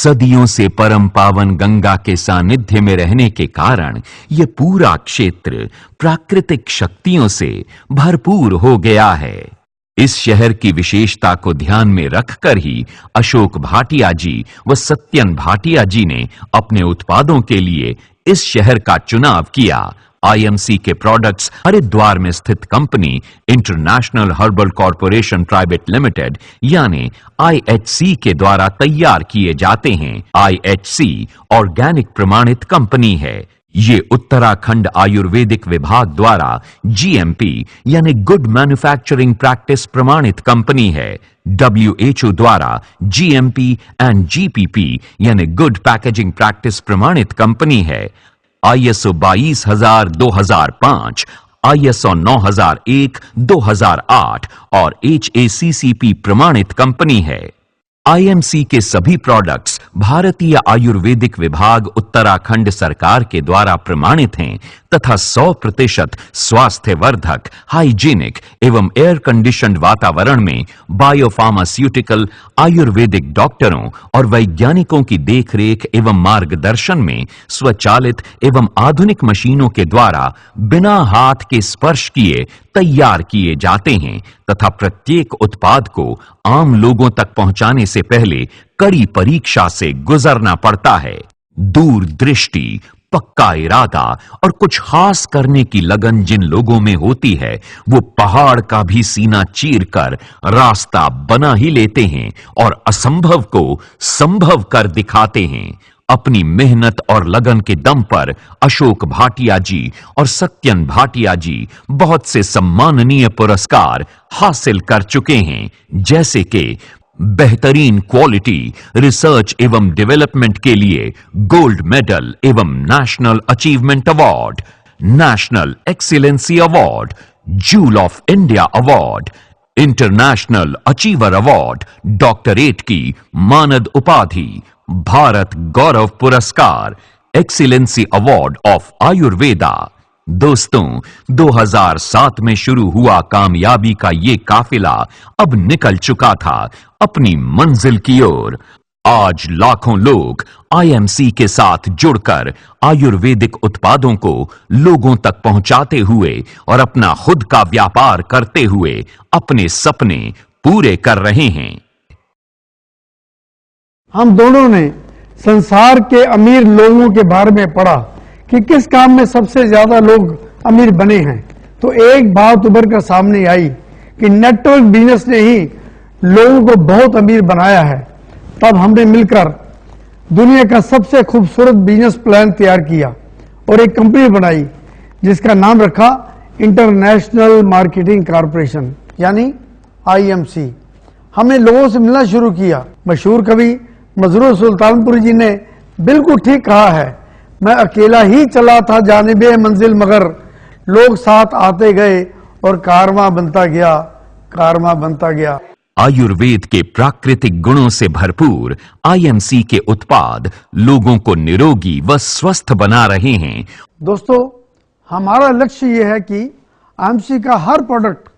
सदियों से परम पावन गंगा के सानिध्य में रहने के कारण यह पूरा क्षेत्र प्राकृतिक शक्तियों से भरपूर हो गया है। इस शहर की विशेषता को ध्यान में रखकर ही अशोक भाटिया जी व सत्यन भाटिया जी ने अपने उत्पादों के लिए इस शहर का चुनाव किया। आईएमसी के प्रोडक्ट्स हरिद्वार में स्थित company international herbal corporation private limited यानी आईएचसी के द्वारा तैयार किए जाते हैं। आईएचसी ऑर्गेनिक प्रमाणित कंपनी है। ये उत्तराखंड आयुर्वेदिक विभाग द्वारा जीएमपी यानी गुड मैन्युफैक्चरिंग प्रैक्टिस प्रमाणित कंपनी है। WHO द्वारा जीएमपी एंड जीपीपी यानी गुड पैकेजिंग प्रैक्टिस प्रमाणित कंपनी है। ISO 22000-2005, ISO 9001-2008 और HACCP प्रमाणित कंपनी है। आईएमसी के सभी प्रोडक्ट्स भारतीय आयुर्वेदिक विभाग उत्तराखंड सरकार के द्वारा प्रमाणित हैं तथा 100% स्वास्थ्यवर्धक, हाइजीनिक एवं एयर कंडीशनड वातावरण में बायोफार्मास्यूटिकल आयुर्वेदिक डॉक्टरों और वैज्ञानिकों की देखरेख एवं मार्गदर्शन में स्वचालित एवं आधुनिक मशीनों के द्वारा बिना हाथ के स्पर्श किए तैयार किए जाते हैं तथा प्रत्येक उत्पाद को आम लोगों तक पहुंचाने से पहले कड़ी परीक्षा से गुजरना पड़ता है। दूरदृष्टि, पक्का इरादा और कुछ खास करने की लगन जिन लोगों में होती है वो पहाड़ का भी सीना चीरकर रास्ता बना ही लेते हैं और असंभव को संभव कर दिखाते हैं। अपनी मेहनत और लगन के दम पर अशोक भाटिया जी और सत्यन भाटिया जी बहुत से सम्माननीय पुरस्कार हासिल कर चुके हैं, जैसे कि बेहतरीन क्वालिटी रिसर्च एवं डेवलपमेंट के लिए गोल्ड मेडल एवं national achievement award, national excellency award, joule of India award, international achiever award, doctorate की मानद उपाधि, भारत गौरव पुरस्कार, एक्सीलेंसी अवार्ड ऑफ आयुर्वेदा। दोस्तों, 2007 में शुरू हुआ कामयाबी का ये काफिला अब निकल चुका था अपनी मंजिल की ओर। आज लाखों लोग आईएमसी के साथ जुड़कर आयुर्वेदिक उत्पादों को लोगों तक पहुंचाते हुए और अपना खुद का व्यापार करते हुए अपने सपने पूरे कर रहे हैं। हम दोनों ने संसार के अमीर लोगों के बारे में पढ़ा कि किस काम में सबसे ज्यादा लोग अमीर बने हैं, तो एक बात उभर कर सामने आई कि नेटवर्क बिजनेस ने ही लोगों को बहुत अमीर बनाया है। तब हमने मिलकर दुनिया का सबसे खूबसूरत बिजनेस प्लान तैयार किया और एक कंपनी बनाई जिसका नाम रखा इंटरनेशनल मार्केटिंग कॉरपोरेशन यानी आईएमसी। हमने लोगों से मिलना शुरू किया। मशहूर कवि मजरूर सुल्तानपुरी जी ने बिल्कुल ठीक कहा है, मैं अकेला ही चला था जानिबे मंजिल मगर लोग साथ आते गए और कारवां बनता गया, कारवां बनता गया। आयुर्वेद के प्राकृतिक गुणों से भरपूर आईएमसी के उत्पाद लोगों को निरोगी व स्वस्थ बना रहे हैं। दोस्तों, हमारा लक्ष्य यह है कि आईएमसी का हर प्रोडक्ट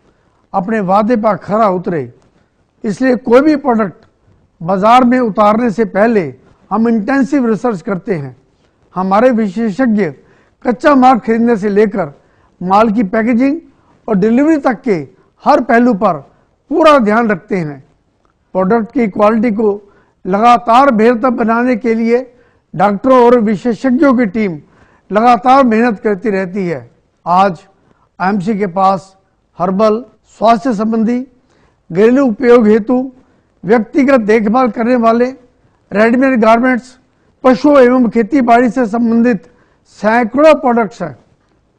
अपने वादे पर खरा उतरे। इसलिए कोई भी प्रोडक्ट बाजार में उतारने से पहले हम इंटेंसिव रिसर्च करते हैं। हमारे विशेषज्ञ कच्चा माल खरीदने से लेकर माल की पैकेजिंग और डिलीवरी तक के हर पहलू पर पूरा ध्यान रखते हैं। प्रोडक्ट की क्वालिटी को लगातार बेहतर बनाने के लिए डॉक्टरों और विशेषज्ञों की टीम लगातार मेहनत करती रहती है। आज आईएमसी के पास हर्बल, स्वास्थ्य संबंधी, घरेलू उपयोग हेतु, व्यक्तिगत देखभाल करने वाले, रेडीमेड गारमेंट्स, पशु एवं खेती बाड़ी से संबंधित सैकड़ों प्रोडक्ट्स हैं।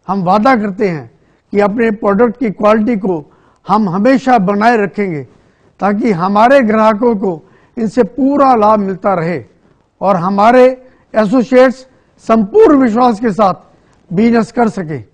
हम वादा करते हैं कि अपने प्रोडक्ट की क्वालिटी को हम हमेशा बनाए रखेंगे ताकि हमारे ग्राहकों को इनसे पूरा लाभ मिलता रहे और हमारे एसोसिएट्स संपूर्ण विश्वास के साथ बिजनेस कर सके।